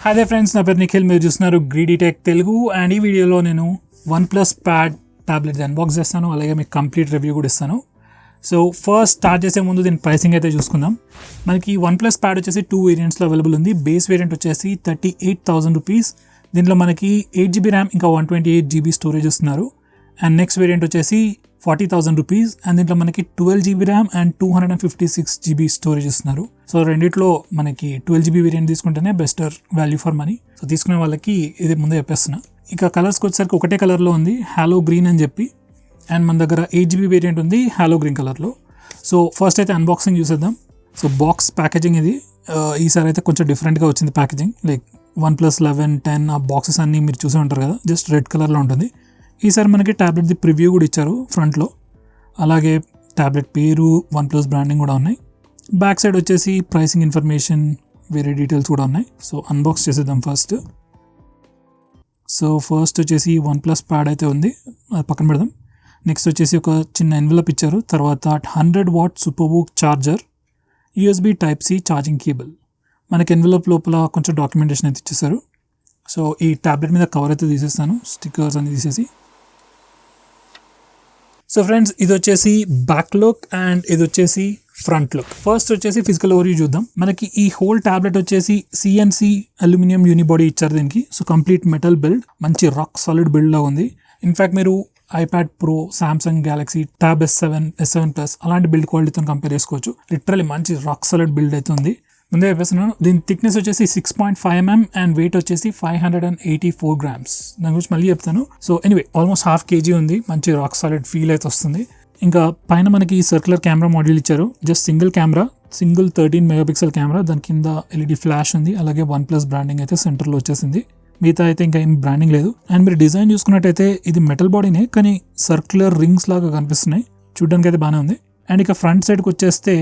Hi there friends, నా పేరు నిఖిల్. మీరు చూస్తున్నారు Greedytech తెలుగు అండ్ ఈ వీడియోలో నేను OnePlus ప్యాడ్ టాబ్లెట్ అన్బాక్స్ చేస్తాను, అలాగే మీకు కంప్లీట్ రివ్యూ కూడా ఇస్తాను. సో ఫస్ట్ స్టార్ట్ చేసే ముందు దీని ప్రైసింగ్ అయితే చూసుకుందాం. మనకి OnePlus ప్యాడ్ వచ్చేసి 2 వేరియంట్స్లో అవైలబుల్ ఉంది. బేస్ వేరియంట్ వచ్చేసి 38,000 రూపీస్. దీంట్లో మనకి 8GB ర్యామ్ ఇంకా 128GB స్టోరేజ్ ఇస్తున్నారు. అండ్ నెక్స్ట్ వేరియంట్ వచ్చేసి 40,000 రూపీస్ అండ్ దీంట్లో మనకి 12GB RAM and 256GB storage ఇస్తున్నారు. సో రెండిట్లో మనకి 12GB వేరియంట్ తీసుకుంటేనే బెస్టర్ వాల్యూ ఫర్ మనీ. సో తీసుకునే వాళ్ళకి ఇది ముందే చెప్పేస్తున్నా. ఇక కలర్స్కి వచ్చేసరికి ఒకటే కలర్లో ఉంది, హాలో గ్రీన్ అని చెప్పి. అండ్ మన దగ్గర 8GB వేరియంట్ ఉంది హాలో గ్రీన్ కలర్లో. సో ఫస్ట్ అయితే అన్బాక్సింగ్ చూసేద్దాం. సో బాక్స్ ప్యాకేజింగ్ ఇది ఈసారి అయితే కొంచెం డిఫరెంట్గా వచ్చింది ప్యాకేజింగ్. లైక్ OnePlus 11, 10 ఆ బాక్సెస్ అన్నీ మీరు చూసే ఉంటారు కదా, జస్ట్ రెడ్ కలర్లో ఉంటుంది. ఈసారి మనకి ట్యాబ్లెట్ది ప్రివ్యూ కూడా ఇచ్చారు ఫ్రంట్లో, అలాగే ట్యాబ్లెట్ పేరు, OnePlus బ్రాండింగ్ కూడా ఉన్నాయి. బ్యాక్ సైడ్ వచ్చేసి ప్రైసింగ్ ఇన్ఫర్మేషన్, వేరే డీటెయిల్స్ కూడా ఉన్నాయి. సో అన్బాక్స్ చేసేద్దాం ఫస్ట్. సో ఫస్ట్ వచ్చేసి OnePlus ప్యాడ్ అయితే ఉంది, అది పక్కన పెడదాం. నెక్స్ట్ వచ్చేసి ఒక చిన్న ఎన్వలప్ ఇచ్చారు. తర్వాత 100W SuperVOOC charger, USB Type-C charging cable. మనకి ఎన్వలప్ లోపల కొంచెం డాక్యుమెంటేషన్ అయితే ఇచ్చేసారు. సో ఈ ట్యాబ్లెట్ మీద కవర్ అయితే తీసేస్తాను, స్టిక్కర్స్ అన్ని తీసేసి. సో ఫ్రెండ్స్, ఇది వచ్చేసి బ్యాక్ లుక్ అండ్ ఇది వచ్చేసి ఫ్రంట్ లుక్. ఫస్ట్ వచ్చేసి ఫిజికల్ ఓవర్వ్యూ చూద్దాం. మనకి ఈ హోల్ ట్యాబ్లెట్ వచ్చేసి CNC అల్యూమినియం యూనిబాడీ ఇచ్చారు దీనికి. సో కంప్లీట్ మెటల్ బిల్డ్, మంచి రాక్ సాలిడ్ బిల్డ్ లా ఉంది. ఇన్ఫాక్ట్ మీరు iPad Pro, Samsung Galaxy Tab S7, S7 Plus అలాంటి బిల్డ్ క్వాలిటీతో కంపేర్ చేసుకోవచ్చు. లిటరల్లీ మంచి రాక్ సాలిడ్ బిల్డ్ అయితే ఉంది. ముందే చెప్పేస్తున్నాను, దీని థిక్నెస్ వచ్చేసి 6.5mm అండ్ వెయిట్ వచ్చేసి 584 grams. దాని గురించి మళ్ళీ చెప్తాను. సో ఎనీవే ఆల్మోస్ట్ ½ kg ఉంది. మంచి రాక్ సాలిడ్ ఫీల్ అయితే వస్తుంది. ఇంకా పైన మనకి సర్క్యులర్ కెమెరా మాడ్యూల్ ఇచ్చారు. Just single camera, single 13 megapixel camera. దాని కింద LED ఫ్లాష్ ఉంది, అలాగే OnePlus బ్రాండింగ్ అయితే సెంటర్లో వచ్చేసింది. మిగతా అయితే ఇంకా ఏం బ్రాండింగ్ లేదు. అండ్ మీరు డిజైన్ చూసుకున్నట్టయితే ఇది మెటల్ బాడీనే, కానీ సర్క్యులర్ రింగ్స్ లాగా కనిపిస్తున్నాయి. చూడడానికి అయితే బాగానే ఉంది. అండ్ ఇక ఫ్రంట్ సైడ్కి వచ్చేస్తే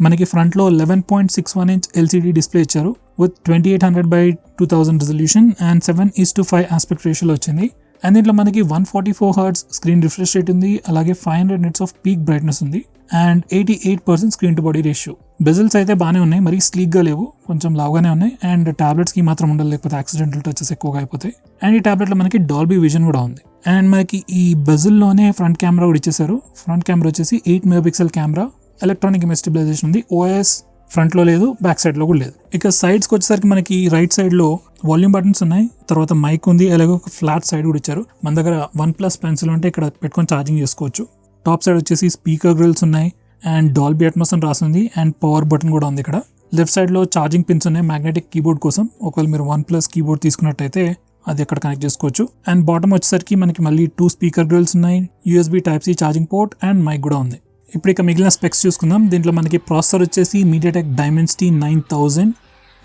మనకి ఫ్రంట్లో 11.61 inch LCD డిస్ప్లే ఇచ్చారు with 2800x2000 resolution and 7:5 aspect రేషియోలో వచ్చింది. అండ్ దీంట్లో మనకి 144 Hz స్క్రీన్ రిఫ్రెష్ రేట్ ఉంది, అలాగే 500 nits ఆఫ్ పీక్ బ్రైట్నెస్ ఉంది and 88% screen to body ratio. Bezels అయితే బాగానే ఉన్నాయి, మరీ స్లీక్గా లేవు, కొంచెం లావుగానే ఉన్నాయి. అండ్ టాబ్లెట్స్కి మాత్రం ఉండాలి, లేకపోతే యాక్సిడెంటల్ టచెస్ ఎక్కువగా అయిపోతాయి. అండ్ ఈ టాబ్లెట్లో మనకి డాల్బీ విజన్ కూడా ఉంది. అండ్ మనకి ఈ బెజిల్లోనే ఫ్రంట్ కెమెరా కూడా ఇచ్చేసారు. ఫ్రంట్ కెమెరా వచ్చేసి 8 megapixel camera, electronic image stabilisation ఉంది. OIS ఫ్రంట్లో లేదు, బ్యాక్ సైడ్లో కూడా లేదు. ఇక సైడ్స్కి వచ్చేసరికి మనకి రైట్ సైడ్లో వాల్యూమ్ బటన్స్ ఉన్నాయి, తర్వాత మైక్ ఉంది, అలాగే ఒక ఫ్లాట్ సైడ్ కూడా ఇచ్చారు. మన దగ్గర OnePlus పెన్సిల్ ఉంటే ఇక్కడ పెట్టుకొని ఛార్జింగ్ చేసుకోవచ్చు. టాప్ సైడ్ వచ్చేసి స్పీకర్ గ్రిల్స్ ఉన్నాయి అండ్ డాల్బీ అట్మాస్ అని రాసింది అండ్ పవర్ బటన్ కూడా ఉంది. ఇక్కడ లెఫ్ట్ సైడ్లో ఛార్జింగ్ పిన్స్ ఉన్నాయి మ్యాగ్నెటిక్ కీబోర్డ్ కోసం. ఒకవేళ మీరు OnePlus కీబోర్డ్ తీసుకున్నట్టయితే అది ఎక్కడ కనెక్ట్ చేసుకోవచ్చు. అండ్ బాటమ్ వచ్చేసరికి మనకి మళ్ళీ 2 స్పీకర్ గ్రిల్స్ ఉన్నాయి, USB Type-C charging port and mic కూడా ఉంది. ఇప్పుడు ఇక మిగిలిన స్పెక్స్ చూసుకుందాం. దీంట్లో మనకి ప్రాసెసర్ వచ్చేసి MediaTek Dimensity 9000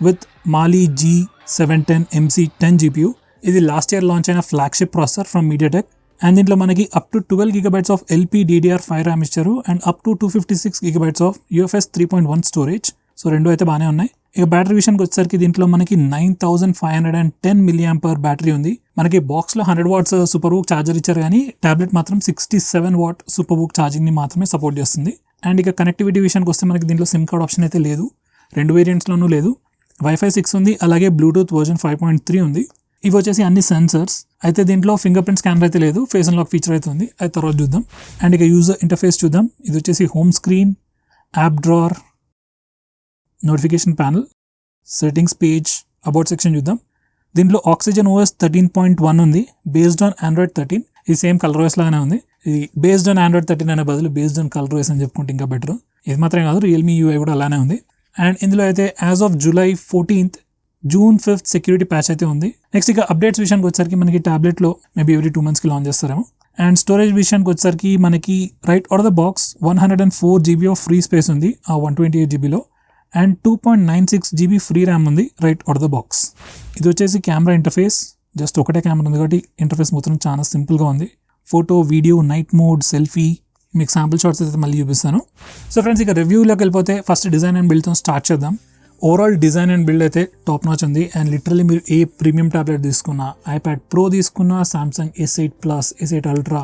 with Mali G710MC10 GPU. ఇది లాస్ట్ ఇయర్ లాంచ్ అయిన flagship processor from MediaTek. And దీంట్లో మనకి up to 12GB of LPDDR5 RAM ఇచ్చారు and up to 256GB of UFS 3.1 storage. So రెండు అయితే బాగానే ఉన్నాయి. ఇక బ్యాటరీ విషయానికి వచ్చేసరికి దీంట్లో మనకి 9510 mAh బ్యాటరీ ఉంది. మనకి బాక్స్లో 100W సూపర్బుక్ ఛార్జర్ ఇచ్చారు, కానీ టాబ్లెట్ మాత్రం 67W సూపర్బుక్ ఛార్జింగ్ని మాత్రమే సపోర్ట్ చేస్తుంది. అండ్ ఇక కనెక్టివిటీ విషయానికి వస్తే మనకి దీంట్లో సిమ్ కార్డ్ ఆప్షన్ అయితే లేదు, 2 వేరియంట్స్లోనూ లేదు. Wi-Fi 6 ఉంది, అలాగే బ్లూటూత్ వర్జన్ 5.3 ఉంది. ఇవి వచ్చేసి అన్ని సెన్సర్స్. అయితే దీంట్లో ఫింగర్ ప్రింట్ స్కానర్ అయితే లేదు, ఫేస్ అన్లాక్ ఫీచర్ అయితే ఉంది, అయితే తర్వాత చూద్దాం. అండ్ ఇక యూజర్ ఇంటర్ఫేస్ చూద్దాం. ఇది వచ్చేసి home screen, app drawer, notification panel, settings page, about section చూద్దాం. దీంట్లో Oxygen OS 13.1 ఉంది, బేస్డ్ ఆన్ Android 13. ఇది సేమ్ ColorOS లాగానే ఉంది. ఇది బేస్డ్ ఆన్ Android 13 అనే బదులు బేస్డ్ ఆన్ ColorOS అని చెప్పుకుంటే ఇంకా బెటర్. ఇది మాత్రమే కాదు, Realme UI కూడా అలానే ఉంది. అండ్ ఇందులో అయితే as of July 14th, June 5th security patch అయితే ఉంది. నెక్స్ట్ ఇక అప్డేట్స్ విషయానికి వచ్చేసరికి మనకి టాబ్లెట్లో మేబీ ఎవ్రీ 2 monthsకి లాంచ్ చేస్తారేమో. అండ్ స్టోరేజ్ విషయానికి వచ్చేసరికి మనకి right out of the box 104GB of free space ఉంది ఆ 128GBలో అండ్ 2.96GB ఫ్రీ ర్యామ్ ఉంది right out of the box. ఇది వచ్చేసి కెమెరా ఇంటర్ఫేస్. జస్ట్ ఒకటే కెమెరా ఉంది కాబట్టి ఇంటర్ఫేస్ మొత్తం చాలా సింపుల్గా ఉంది. Photo, video, night mode, selfie, మీకు శాంపుల్ షాట్స్ అయితే మళ్ళీ చూపిస్తాను. సో ఫ్రెండ్స్, ఇక రివ్యూలోకి వెళ్ళిపోతే ఫస్ట్ డిజైన్ అండ్ బిల్డ్తో స్టార్ట్ చేద్దాం. ఓవరాల్ డిజైన్ అండ్ బిల్డ్ అయితే టాప్ నాచ్ ఉంది. అండ్ లిటరల్లీ మీరు ఏ ప్రీమియం ట్యాబ్లెట్ తీసుకున్నా, iPad Pro తీసుకున్నా, Samsung S8 Plus, S8 Ultra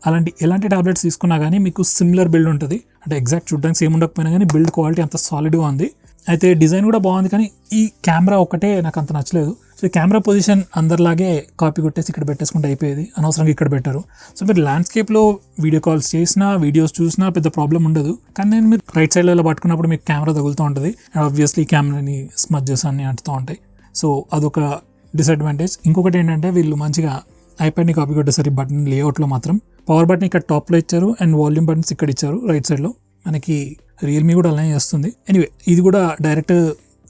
అలాంటి ఎలాంటి ట్యాబ్లెట్స్ తీసుకున్నా కానీ మీకు సిమిలర్ బిల్డ్ ఉంటుంది. అంటే ఎగ్జాక్ట్ చూడడానికి సేమ్ ఉండకపోయినా కానీ బిల్డ్ క్వాలిటీ అంత సాలిడ్గా ఉంది. అయితే డిజైన్ కూడా బాగుంది, కానీ ఈ కెమెరా ఒకటే నాకు అంత నచ్చలేదు. సో ఈ కెమెరా పొజిషన్ అందరిలాగే కాపీ కొట్టేసి ఇక్కడ పెట్టేసుకుంటే అయిపోయేది, అనవసరంగా ఇక్కడ పెట్టారు. సో మీరు ల్యాండ్స్కేప్లో వీడియో కాల్స్ చేసినా వీడియోస్ చూసినా పెద్ద ప్రాబ్లం ఉండదు, కానీ నేను మీరు రైట్ సైడ్లో ఇలా పట్టుకున్నప్పుడు మీకు కెమెరా తగులుతూ ఉంటుంది అండ్ ఆబ్వియస్లీ కెమెరాని స్మడ్జెస్ అన్ని అంటుతూ ఉంటాయి. సో అదొక డిసడ్వాంటేజ్. ఇంకొకటి ఏంటంటే వీళ్ళు మంచిగా ఐప్యాడ్ని కాపీ కొట్టేసరి బటన్ లేఅవుట్లో మాత్రం పవర్ బటన్ ఇక్కడ టాప్లో ఇచ్చారు అండ్ వాల్యూమ్ బటన్స్ ఇక్కడ ఇచ్చారు రైట్ సైడ్లో. మనకి రియల్మీ కూడా అలానే చేస్తుంది. ఎనీవే ఇది కూడా డైరెక్ట్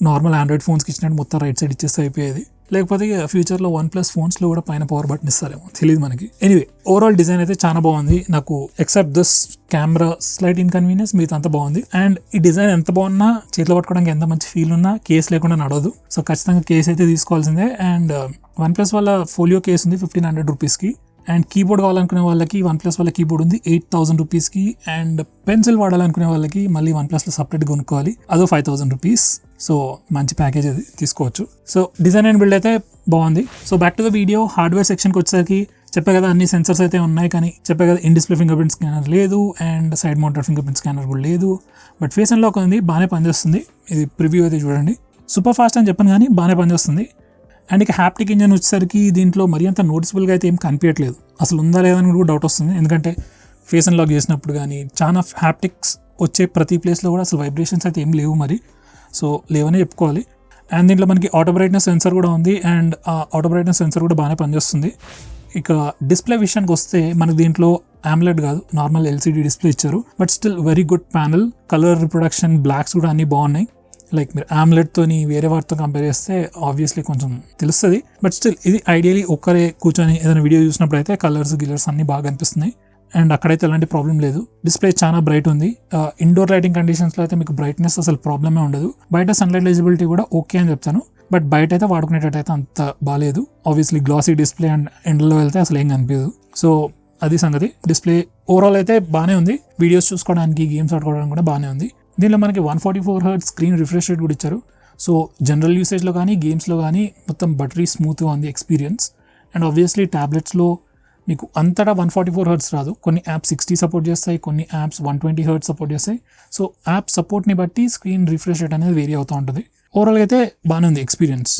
నార్మల్ ఆండ్రాయిడ్ ఫోన్స్కి ఇచ్చినట్టు మొత్తం రైట్ సైడ్ ఇచ్చేస్తే అయిపోయేది. లేకపోతే ఫ్యూచర్లో OnePlus ఫోన్స్లో కూడా పైన పవర్ బటన్ ఇస్తారేమో, తెలియదు మనకి. ఎనీవే ఓవరాల్ డిజైన్ అయితే చాలా బాగుంది నాకు, except this camera slight inconvenience, మీతో అంత బాగుంది. అండ్ ఈ డిజైన్ ఎంత బాగున్నా, చేతిలో పట్టుకోవడానికి ఎంత మంచి ఫీల్ ఉన్నా కేస్ లేకుండా నడవదు. సో ఖచ్చితంగా కేస్ అయితే తీసుకోవాల్సిందే. అండ్ OnePlus వాళ్ళ ఫోలియో కేస్ ఉంది 1500 రూపీస్కి. అండ్ కీబోర్డ్ కావాలనుకునే వాళ్ళకి OnePlus వాళ్ళ కీబోర్డ్ ఉంది 8000 రూపీస్కి. అండ్ పెన్సిల్ వాడాలనుకునే వాళ్ళకి మళ్ళీ OnePlusలో సపరేట్ కొనుక్కోవాలి, అదో 5000 రూపీస్. సో మంచి ప్యాకేజ్ అది తీసుకోవచ్చు. సో డిజైన్ అండ్ బిల్డ్ అయితే బాగుంది. So back to the video. Hardware సెక్షన్కి వచ్చేసరికి చెప్పే కదా అన్ని సెన్సర్స్ అయితే ఉన్నాయి, కానీ చెప్పే కదా in display finger print scanner లేదు and side mounted finger print scanner కూడా లేదు. బట్ ఫేస్ అన్లాక్ ఉంది, బాగానే పనిచేస్తుంది. ఇది ప్రివ్యూ అయితే చూడండి. సూపర్ ఫాస్ట్ అని చెప్పను కానీ బాగానే పనిచేస్తుంది. అండ్ ఇక హ్యాప్టిక్ ఇంజన్ వచ్చేసరికి దీంట్లో మరీ అంత నోటిసబుల్గా అయితే ఏం కనిపించట్లేదు. అసలు ఉందా లేదా అని కూడా డౌట్ వస్తుంది, ఎందుకంటే ఫేస్ అన్లాక్ చేసినప్పుడు కానీ చాలా హ్యాప్టిక్స్ వచ్చే ప్రతి ప్లేస్లో కూడా అసలు వైబ్రేషన్స్ అయితే ఏం లేవు మరి. సో లేవనే చెప్పుకోవాలి. అండ్ దీంట్లో మనకి ఆటో బ్రైట్నెస్ సెన్సర్ కూడా ఉంది అండ్ ఆ ఆటో బ్రైట్నెస్ సెన్సర్ కూడా బాగానే పనిచేస్తుంది. ఇక డిస్ప్లే విషయానికి వస్తే మనకి దీంట్లో AMOLED కాదు, నార్మల్ LCD డిస్ప్లే ఇచ్చారు. But still very good panel, colour reproduction, blocks కూడా అన్నీ బాగున్నాయి. లైక్ మీరు AMOLEDతోని వేరే వాటితో కంపేర్ చేస్తే ఆబ్వియస్లీ కొంచెం తెలుస్తుంది. బట్ స్టిల్ ఇది ఐడియలీ ఒక్కరే కూర్చొని ఏదైనా వీడియో చూసినప్పుడు అయితే కలర్స్ అన్నీ బాగా అనిపిస్తున్నాయి. అండ్ అక్కడైతే ఎలాంటి ప్రాబ్లం లేదు. డిస్ప్లే చాలా బ్రైట్ ఉంది. ఇండోర్ లైటింగ్ కండిషన్స్లో అయితే మీకు బ్రైట్నెస్ అసలు ప్రాబ్లమే ఉండదు. బయట సన్లైట్ ఎలిజిబిలిటీ కూడా ఓకే అని చెప్తాను, బట్ బయట అయితే వాడుకునేటట్టయితే అంత బాగాలేదు. ఆబ్వియస్లీ గ్లాసీ డిస్ప్లే అండ్ ఎండ్లో వెళ్తే అసలు ఏం కనిపించదు. సో అది సంగతి. డిస్ప్లే ఓవరాల్ అయితే బాగానే ఉంది, వీడియోస్ చూసుకోవడానికి గేమ్స్ ఆడుకోవడానికి కూడా బాగానే ఉంది. దీనిలో మనకి 144 Hz స్క్రీన్ రిఫ్రెష్ రేట్ కూడా ఇచ్చారు. సో జనరల్ యూసేజ్లో కానీ గేమ్స్లో కానీ మొత్తం బటరీ స్మూత్గా ఉంది ఎక్స్పీరియన్స్. అండ్ ఆబ్వియస్లీ ట్యాబ్లెట్స్లో మీకు అంతటా 144 Hz రాదు. కొన్ని యాప్స్ 60 సపోర్ట్ చేస్తాయి, కొన్ని యాప్స్ 120 Hz సపోర్ట్ చేస్తాయి. సో యాప్ సపోర్ట్ని బట్టి స్క్రీన్ రిఫ్రెష్ రేట్ అనేది వేరీ అవుతూ ఉంటుంది. ఓవరాల్గా అయితే బాగానే ఉంది ఎక్స్పీరియన్స్.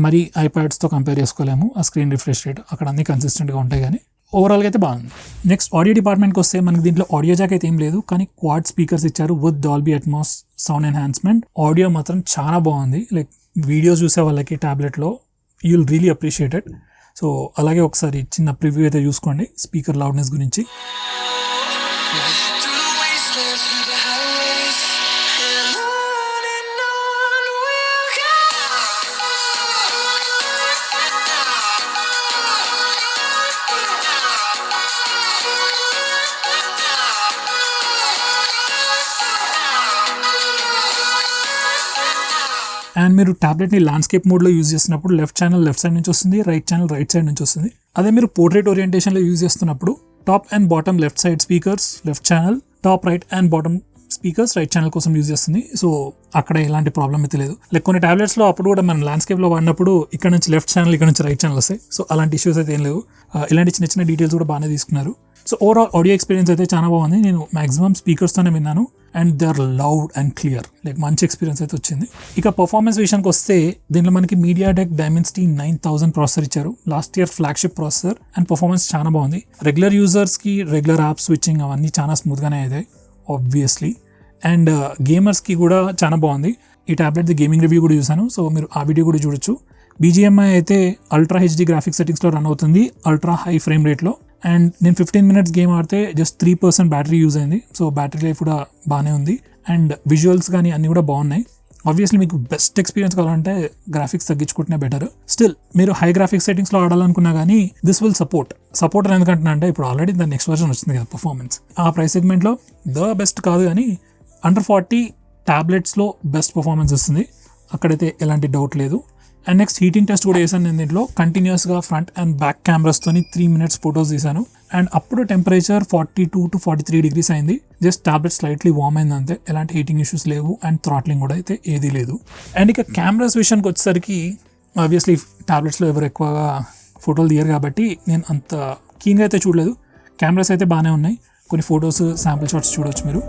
మరి ఐప్యాడ్స్తో కంపేర్ చేసుకోలేము ఆ స్క్రీన్ రిఫ్రెష్ రేట్, అక్కడ అన్నీ కన్సిస్టెంట్గా ఉంటాయి. కానీ ఓవరాల్గా అయితే బాగుంది. నెక్స్ట్ ఆడియో డిపార్ట్మెంట్కి వస్తే మనకి దీంట్లో ఆడియో జాక్ అయితే ఏం లేదు, కానీ క్వాడ్ స్పీకర్స్ ఇచ్చారు with Dolby Atmos sound enhancement. Audio మాత్రం చాలా బాగుంది. లైక్ వీడియోస్ చూసే వాళ్ళకి ట్యాబ్లెట్లో you will really appreciate it. So అలాగే ఒకసారి చిన్న ప్రివ్యూ అయితే చూసుకోండి స్పీకర్ లౌడ్నెస్ గురించి. అండ్ మీరు ట్యాబ్లెట్ని ల్యాండ్స్కేప్ మోడ్లో యూజ్ చేస్తున్నప్పుడు లెఫ్ట్ ఛానల్ లెఫ్ట్ సైడ్ నుంచి వస్తుంది, రైట్ ఛానల్ రైట్ సైడ్ నుంచి వస్తుంది. అదే మీరు పోర్ట్రేట్ ఓరియంటేషన్లో యూజ్ చేస్తున్నప్పుడు top and bottom left side speakers left channel, top right and bottom speakers right channel కోసం యూజ్ చేస్తుంది. సో అక్కడ ఎలాంటి ప్రాబ్లం అయితే లేదు. లైక్ కొన్ని టాబ్లెట్స్లో అప్పుడు కూడా మనం ల్యాండ్స్కేప్లో వాడినప్పుడు ఇక్కడ నుంచి లెఫ్ట్ ఛానల్ ఇక్కడ నుంచి రైట్ ఛానల్ వస్తాయి. సో అలాంటి ఇష్యూస్ అయితే ఏం లేవు. ఇలాంటి చిన్న చిన్న డీటెయిల్స్ కూడా బాగానే తీసుకున్నారు. సో ఓవరాల్ ఆడియో ఎక్స్పీరియన్స్ అయితే చాలా బాగుంది. నేను మాక్సిమం స్పీకర్స్తోనే విన్నాను and they are loud and clear. Like మంచి ఎక్స్పీరియన్స్ అయితే వచ్చింది. ఇక పర్ఫార్మెన్స్ విషయానికి వస్తే దీంట్లో మనకి MediaTek Dimensity 9000 ప్రాసెసర్ ఇచ్చారు, last year flagship processor. And performance చాలా బాగుంది. రెగ్యులర్ యూజర్స్కి రెగ్యులర్ యాప్ స్విచ్చింగ్ అవన్నీ చాలా స్మూత్గానే అయ్యాయి ఆబ్వియస్లీ. అండ్ గేమర్స్కి కూడా చాలా బాగుంది. ఈ ట్యాబ్లెట్ గేమింగ్ రివ్యూ కూడా చూసాను, సో మీరు ఆ వీడియో కూడా చూడొచ్చు. BGMI అయితే అల్ట్రా HD గ్రాఫిక్స్ సెట్టింగ్స్లో రన్ అవుతుంది, అల్ట్రా హై ఫ్రేమ్ రేట్లో. అండ్ నేను 15 minutes గేమ్ ఆడితే జస్ట్ 3% బ్యాటరీ యూజ్ అయింది. సో బ్యాటరీ లైఫ్ కూడా బాగానే ఉంది. అండ్ విజువల్స్ కానీ అన్నీ కూడా బాగున్నాయి. ఆబ్వియస్లీ మీకు బెస్ట్ ఎక్స్పీరియన్స్ కావాలంటే గ్రాఫిక్స్ తగ్గించుకుంటేనే బెటర్. స్టిల్ మీరు హై గ్రాఫిక్స్ సెట్టింగ్స్లో ఆడాలనుకున్నా కానీ దిస్ విల్ సపోర్ట్ ఎందుకంటున్నా అంటే ఇప్పుడు ఆల్రెడీ దాని నెక్స్ట్ వర్షన్ వచ్చింది కదా పర్ఫార్మెన్స్. ఆ ప్రైస్ సెగ్మెంట్లో బెస్ట్ కాదు కానీ అండర్ 40 ట్యాబ్లెట్స్లో బెస్ట్ పర్ఫార్మెన్స్ వస్తుంది, అక్కడైతే ఎలాంటి డౌట్ లేదు. అండ్ నెక్స్ట్ హీటింగ్ టెస్ట్ కూడా చేశాను నేను. దీంట్లో కంటిన్యూస్గా ఫ్రంట్ అండ్ బ్యాక్ కెమెరాస్తోని 3 minutes ఫొటోస్ తీశాను. అండ్ అప్పుడు టెంపరేచర్ 42 to 43 degrees అయింది. జస్ట్ ట్యాబ్లెట్ స్లైట్లీ వార్మ్ అయింది అంతే, ఎలాంటి హీటింగ్ ఇష్యూస్ లేవు అండ్ థ్రాట్లింగ్ కూడా అయితే ఏదీ లేదు. అండ్ ఇక కెమెరాస్ విషయానికి వచ్చేసరికి ఆబ్వియస్లీ ట్యాబ్లెట్స్లో ఎవరు ఎక్కువగా ఫోటోలు తీయరు కాబట్టి నేను అంత కీన్గా అయితే చూడలేదు. కెమెరాస్ అయితే బాగానే ఉన్నాయి, కొన్ని ఫొటోస్ శాంపుల్ షాట్స్ చూడవచ్చు మీరు.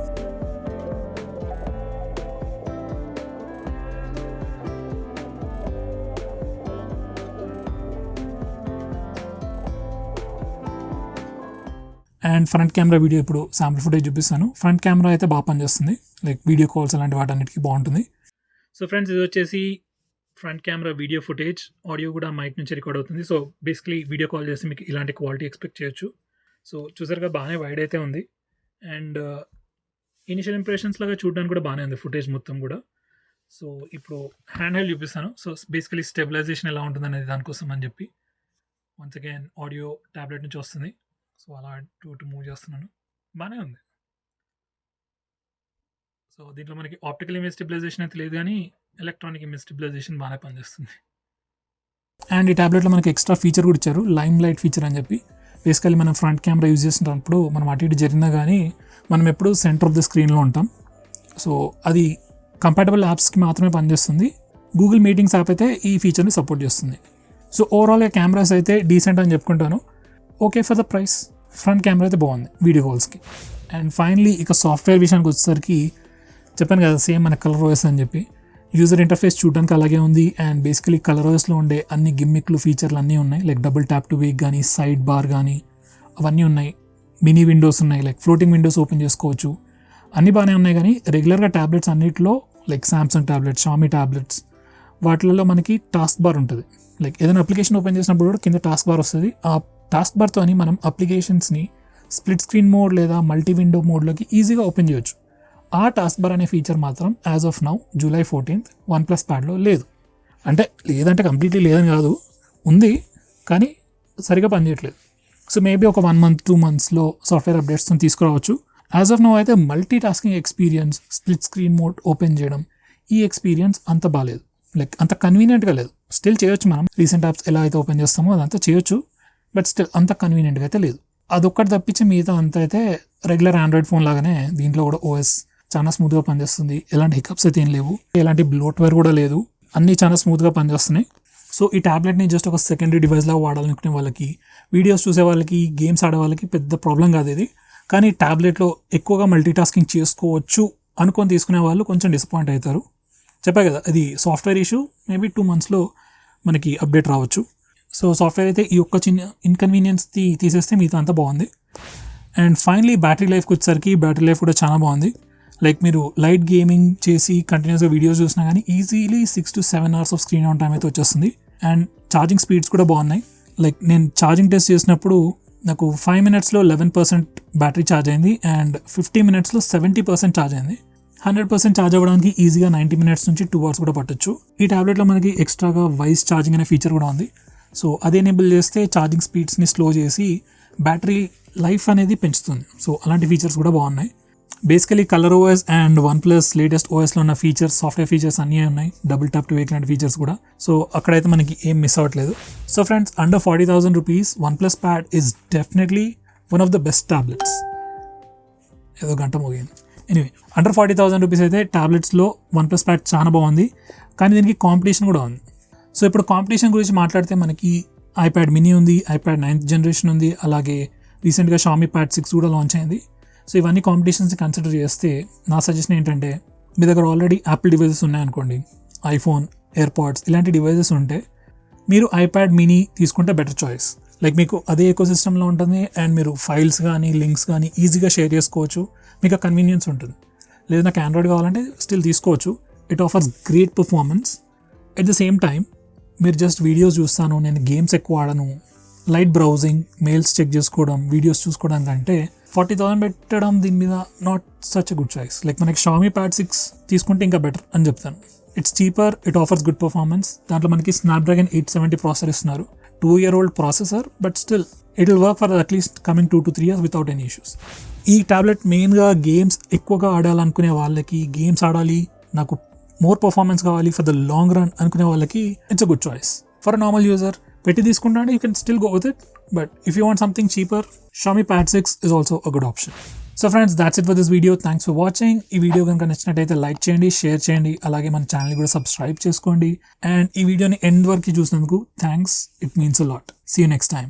అండ్ ఫ్రంట్ కెమెరా వీడియో ఇప్పుడు శాంపుల్ ఫుటేజ్ చూపిస్తాను. ఫ్రంట్ కెమెరా అయితే బాగా పనిచేస్తుంది, లైక్ వీడియో కాల్స్ అలాంటి వాటన్నిటికీ బాగుంటుంది. సో ఫ్రెండ్స్, ఇది వచ్చేసి front camera video footage. Audio కూడా మైక్ నుంచి రికార్డ్ అవుతుంది. సో బేసిక్లీ వీడియో కాల్ చేస్తే మీకు ఇలాంటి క్వాలిటీ ఎక్స్పెక్ట్ చేయొచ్చు. సో చూసారుగా బాగానే వైడ్ అయితే ఉంది. అండ్ ఇనిషియల్ ఇంప్రెషన్స్ లాగా చూడడానికి కూడా బాగానే ఉంది ఫుటేజ్ మొత్తం కూడా. సో ఇప్పుడు హ్యాండ్ హెల్డ్ చూపిస్తాను. సో బేసికలీ స్టెబిలైజేషన్ ఎలా ఉంటుంది అనేది దానికోసం అని చెప్పి వన్స్ అగైన్ ఆడియో ట్యాబ్లెట్ నుంచి వస్తుంది. సో అలా టూ మూవ్ చేస్తున్నాను, బాగానే ఉంది. సో దీంట్లో మనకి ఆప్టికల్ ఇమేజ్ స్టెబిలైజేషన్ అయితే లేదు, కానీ ఎలక్ట్రానిక్ ఇమేజ్ స్టెబిలైజేషన్ బాగానే పనిచేస్తుంది. అండ్ ఈ ట్యాబ్లెట్లో మనకి ఎక్స్ట్రా ఫీచర్ కూడా ఇచ్చారు, లైమ్ లైట్ ఫీచర్ అని చెప్పి. బేసికలీ మనం ఫ్రంట్ కెమెరా యూజ్ చేసినప్పుడు మనం అటు ఇటు జరిగినా కానీ మనం ఎప్పుడు సెంటర్ ఆఫ్ ద స్క్రీన్లో ఉంటాం. సో అది కంపాటబుల్ యాప్స్కి మాత్రమే పనిచేస్తుంది. గూగుల్ మీటింగ్స్ యాప్ అయితే ఈ ఫీచర్ని సపోర్ట్ చేస్తుంది. సో ఓవరాల్గా కెమెరాస్ అయితే డీసెంట్ అని చెప్పుకుంటాను. Okay for the price. Front camera అయితే బాగుంది వీడియో కాల్స్కి. అండ్ ఫైనలీ ఇక సాఫ్ట్వేర్ విషయానికి వచ్చేసరికి చెప్పాను కదా, సేమ్ మన కలర్ ఓఎస్ అని చెప్పి. యూజర్ ఇంటర్ఫేస్ చూడడానికి అలాగే ఉంది. అండ్ బేసికలీ కలర్ ఓఎస్లో ఉండే అన్ని గిమ్మిక్లు ఫీచర్లు అన్నీ ఉన్నాయి, like double tap to wake కానీ సైడ్ బార్ కానీ అవన్నీ ఉన్నాయి. మినీ విండోస్ ఉన్నాయి, లైక్ ఫ్లోటింగ్ విండోస్ ఓపెన్ చేసుకోవచ్చు. అన్నీ బాగానే ఉన్నాయి. కానీ రెగ్యులర్గా ట్యాబ్లెట్స్ అన్నిటిలో like Samsung tablets, Xiaomi tablets వాటిలలో మనకి టాస్క్ బార్ ఉంటుంది. లైక్ ఏదైనా అప్లికేషన్ ఓపెన్ చేసినప్పుడు కూడా కింద టాస్క్ బార్ వస్తుంది. ఆ టాస్క్ బార్తో మనం అప్లికేషన్స్ని స్ప్లిట్ స్క్రీన్ మోడ్ లేదా మల్టీ విండో మోడ్లోకి ఈజీగా ఓపెన్ చేయొచ్చు. ఆ టాస్క్ బార్ అనే ఫీచర్ మాత్రం as of now July 14th OnePlus ప్యాడ్లో లేదు. అంటే లేదంటే కంప్లీట్లీ లేదని కాదు, ఉంది కానీ సరిగా పనిచేయట్లేదు. సో మేబీ ఒక 1 month 2 monthsలో సాఫ్ట్వేర్ అప్డేట్స్తో తీసుకురావచ్చు. యాజ్ ఆఫ్ నౌ అయితే multi tasking experience, split screen mode open చేయడం, ఈ ఎక్స్పీరియన్స్ అంత బాగాలేదు, లైక్ అంత కన్వీనియంట్గా లేదు. స్టిల్ చేయొచ్చు, మనం రీసెంట్ యాప్స్ ఎలా అయితే ఓపెన్ చేస్తామో అదంతా చేయొచ్చు, బట్ స్టిల్ అంత కన్వీనియంట్గా అయితే లేదు. అదొక్కటి తప్పించి మిగతా అంతా అయితే రెగ్యులర్ ఆండ్రాయిడ్ ఫోన్ లాగానే దీంట్లో కూడా ఓఎస్ చాలా స్మూత్గా పనిచేస్తుంది. ఎలాంటి హికప్స్ అయితే ఏం లేవు, ఎలాంటి బ్లోట్వేర్ కూడా లేదు, అన్నీ చాలా స్మూత్గా పనిచేస్తున్నాయి. సో ఈ ట్యాబ్లెట్ని జస్ట్ ఒక సెకండరీ డివైస్లా వాడాలనుకునే వాళ్ళకి, వీడియోస్ చూసే వాళ్ళకి, గేమ్స్ ఆడే వాళ్ళకి పెద్ద ప్రాబ్లం కాదు ఇది. కానీ ట్యాబ్లెట్లో ఎక్కువగా మల్టీ టాస్కింగ్ చేసుకోవచ్చు అనుకొని తీసుకునే వాళ్ళు కొంచెం డిసప్పాయింట్ అవుతారు. చెప్పా కదా, అది సాఫ్ట్వేర్ ఇష్యూ. మేబీ 2 monthsలో మనకి అప్డేట్ రావచ్చు. సో సాఫ్ట్వేర్ అయితే ఈ ఒక్క చిన్న ఇన్కన్వీనియన్స్ తీసేస్తే మిగతా అంతా బాగుంది. అండ్ ఫైనలీ బ్యాటరీ లైఫ్కి వచ్చేసరికి బ్యాటరీ లైఫ్ కూడా చాలా బాగుంది. లైక్ మీరు లైట్ గేమింగ్ చేసి కంటిన్యూస్గా వీడియోస్ చూసినా కానీ easily 6 to 7 hours off screen on time అయితే వచ్చేస్తుంది. అండ్ ఛార్జింగ్ స్పీడ్స్ కూడా బాగున్నాయి. లైక్ నేను ఛార్జింగ్ టెస్ట్ చేసినప్పుడు నాకు 5 minutesలో 11% బ్యాటరీ ఛార్జ్ అయింది. అండ్ 50 minutesలో 70% ఛార్జ్ అయింది. 100% ఛార్జ్ అవ్వడానికి ఈజీగా 90 minutes నుంచి 2 hours కూడా పట్టొచ్చు. ఈ ట్యాబ్లెట్లో మనకి ఎక్స్ట్రాగా వాయిస్ ఛార్జింగ్ అనే ఫీచర్ కూడా ఉంది. సో అది ఎనేబుల్ చేస్తే ఛార్జింగ్ స్పీడ్స్ని స్లో చేసి బ్యాటరీ లైఫ్ అనేది పెంచుతుంది. సో అలాంటి ఫీచర్స్ కూడా బాగున్నాయి. Basically Color OS and OnePlus latest ఓఎస్లో ఉన్న ఫీచర్స్, సాఫ్ట్వేర్ ఫీచర్స్ అన్నీ ఉన్నాయి, డబుల్ ట్యాప్ టు వేక్ లాంటి ఫీచర్స్ కూడా. సో అక్కడైతే మనకి ఏం మిస్ అవ్వట్లేదు. So friends, under 40,000 rupees OnePlus pad is definitely one of the best tablets. ఏదో గంట మోగింది. ఎనీవే, అండర్ 40,000 rupees అయితే ట్యాబ్లెట్స్లో OnePlus ప్యాడ్ చాలా బాగుంది. కానీ దీనికి కాంపిటీషన్ కూడా ఉంది. సో ఇప్పుడు కాంపిటీషన్ గురించి మాట్లాడితే మనకి iPad mini ఉంది, iPad 9th generation ఉంది, అలాగే రీసెంట్గా షామీ ప్యాడ్ 6 కూడా లాంచ్ అయింది. సో ఇవన్నీ కాంపిటీషన్స్ని కన్సిడర్ చేస్తే నా సజెషన్ ఏంటంటే, మీ దగ్గర ఆల్రెడీ యాపిల్ డివైజెస్ ఉన్నాయనుకోండి, ఐఫోన్, ఎయిర్పాడ్స్ ఇలాంటి డివైజెస్ ఉంటే మీరు iPad mini తీసుకుంటే బెటర్ చాయిస్. లైక్ మీకు అదే ఎకో సిస్టంలో ఉంటుంది అండ్ మీరు ఫైల్స్ కానీ లింక్స్ కానీ ఈజీగా షేర్ చేసుకోవచ్చు, మీకు ఆ కన్వీనియన్స్ ఉంటుంది. లేదా నాకు ఆండ్రాయిడ్ కావాలంటే స్టిల్ తీసుకోవచ్చు. It offers great performance. At the same time మీరు జస్ట్ వీడియోస్ చూస్తాను, నేను గేమ్స్ ఎక్కువ ఆడను, లైట్ బ్రౌజింగ్, మెయిల్స్ చెక్ చేసుకోవడం, వీడియోస్ చూసుకోవడానికి అంటే 40,000 పెట్టడం దీని మీద not such a good choice. Like మనకి షామీ ప్యాడ్ 6 తీసుకుంటే ఇంకా బెటర్ అని చెప్తాను. It's cheaper, it offers good performance. దాంట్లో మనకి స్నాప్డ్రాగన్ 870 ప్రాసెసర్ ఇస్తున్నారు, 2-year-old processor, but still it will work for at least coming 2 to 3 years without any issues. ఈ tablet మెయిన్గా గేమ్స్ ఎక్కువగా ఆడాలనుకునే వాళ్ళకి, గేమ్స్ ఆడాలి, నాకు మోర్ పర్ఫార్మెన్స్ కావాలి ఫర్ ద లాంగ్ రన్ అనుకునే వాళ్ళకి it's a good choice. For a normal user పెట్టి తీసుకుంటే you can still go with it, but if you want something cheaper, Xiaomi pad 6 is also a good option. So friends, that's it for this video. Thanks for watching. ఈ video కనుక నచ్చినట్టయితే like చేయండి, share చేయండి, అలాగే మన channel కూడా subscribe చేసుకోండి. And ఈ వీడియోని ఎండ్ వరకు చూసినందుకు thanks, it means a lot. See you next time.